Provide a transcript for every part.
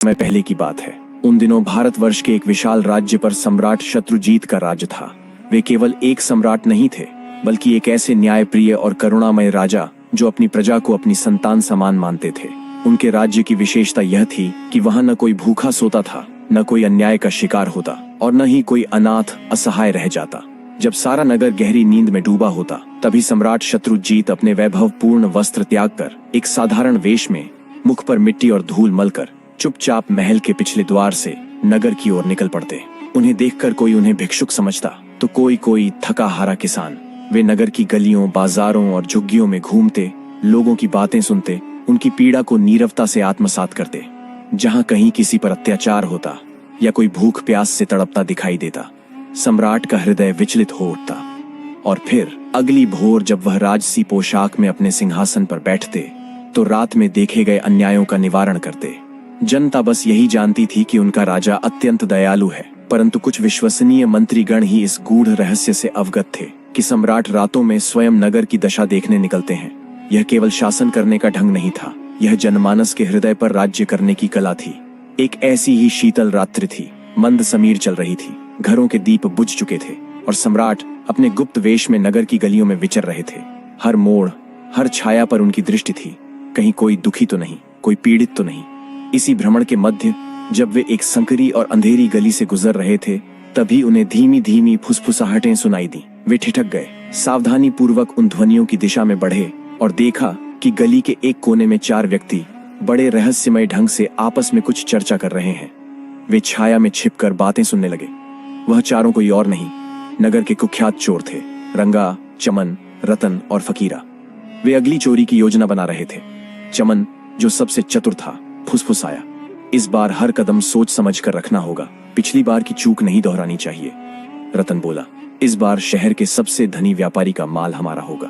समय पहले की बात है। उन दिनों भारतवर्ष के एक विशाल राज्य पर सम्राट शत्रुजीत का राज्य था। वे केवल एक सम्राट नहीं थे, बल्कि एक ऐसे न्यायप्रिय और करुणामय राजा जो अपनी प्रजा को अपनी संतान समान मानते थे। उनके राज्य की विशेषता यह थी कि वहां न कोई भूखा सोता था, न कोई अन्याय का शिकार होता और न ही कोई अनाथ असहाय रह जाता। जब सारा नगर गहरी नींद में डूबा होता, तभी सम्राट शत्रुजीत अपने वैभवपूर्ण वस्त्र त्याग कर एक साधारण वेश में, मुख पर मिट्टी और धूल मलकर, चुपचाप महल के पिछले द्वार से नगर की ओर निकल पड़ते। उन्हें देखकर कोई उन्हें भिक्षुक समझता, तो कोई थका हारा किसान। वे नगर की गलियों, बाजारों और झुग्गियों में घूमते, लोगों की बातें सुनते, उनकी पीड़ा को नीरवता से आत्मसात करते। जहां कहीं किसी पर अत्याचार होता या कोई भूख प्यास से तड़पता दिखाई देता, सम्राट का हृदय विचलित हो उठता। और फिर अगली भोर जब वह राजसी पोशाक में अपने सिंहासन पर बैठते, तो रात में देखे गए अन्यायों का निवारण करते। जनता बस यही जानती थी कि उनका राजा अत्यंत दयालु है, परंतु कुछ विश्वसनीय मंत्रीगण ही इस गूढ़ रहस्य से अवगत थे कि सम्राट रातों में स्वयं नगर की दशा देखने निकलते हैं। यह केवल शासन करने का ढंग नहीं था, यह जनमानस के हृदय पर राज्य करने की कला थी। एक ऐसी ही शीतल रात्रि थी, मंद समीर चल रही थी, घरों के दीप बुझ चुके थे और सम्राट अपने गुप्त वेश में नगर की गलियों में विचर रहे थे। हर मोड़, हर छाया पर उनकी दृष्टि थी, कहीं कोई दुखी तो नहीं, कोई पीड़ित तो नहीं। इसी भ्रमण के मध्य जब वे एक संकरी और अंधेरी गली से गुजर रहे थे, तभी उन्हें धीमी धीमी फुसफुसाहटें सुनाई दी। वे ठिठक गए, सावधानी पूर्वक उन ध्वनियों की दिशा में बढ़े और देखा कि गली के एक कोने में 4 व्यक्ति बड़े रहस्यमय ढंग से आपस में कुछ चर्चा कर रहे हैं। वे छाया में छिपकर बातें सुनने लगे। वह चारों कोई और नहीं, नगर के कुख्यात चोर थे, रंगा, चमन, रतन और फकीरा। वे अगली चोरी की योजना बना रहे थे। चमन, जो सबसे चतुर था, फुसफुसाया, इस बार हर कदम सोच समझ कर रखना होगा, पिछली बार की चूक नहीं दोहरानी चाहिए। रतन बोला, इस बार शहर के सबसे धनी व्यापारी का माल हमारा होगा,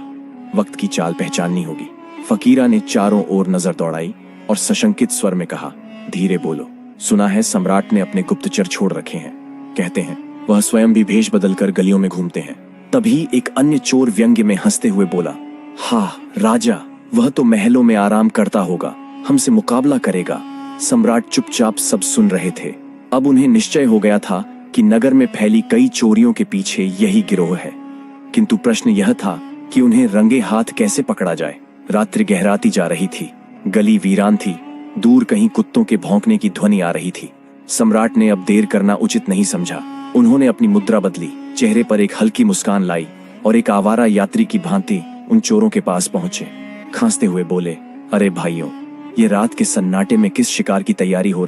वक्त की चाल पहचाननी होगी। फकीरा ने चारों ओर नजर दौड़ाई और सशंकित स्वर में कहा, धीरे बोलो, सुना है सम्राट ने अपने गुप्तचर छोड़ रखे हैं। कहते हैं वह स्वयं भी भेष बदलकर गलियों में घूमते हैं। तभी एक अन्य चोर व्यंग्य में हंसते हुए बोला, हाँ राजा, वह तो महलों में आराम करता होगा, हमसे मुकाबला करेगा। सम्राट चुपचाप सब सुन रहे थे। अब उन्हें निश्चय हो गया था कि नगर में फैली कई चोरियों के पीछे यही गिरोह है, किंतु प्रश्न यह था कि उन्हें रंगे हाथ कैसे पकड़ा जाए। रात्रि गहराती जा रही थी, गली वीरान थी, दूर कहीं कुत्तों के भौंकने की ध्वनि आ रही थी। सम्राट ने अब देर करना उचित नहीं समझा। उन्होंने अपनी मुद्रा बदली, चेहरे पर एक हल्की मुस्कान लाई और एक आवारा यात्री की भांति उन चोरों के पास पहुंचे। खांसते हुए बोले, अरे भाइयों, ये रात के सन्नाटे में किस शिकार की तैयारी हो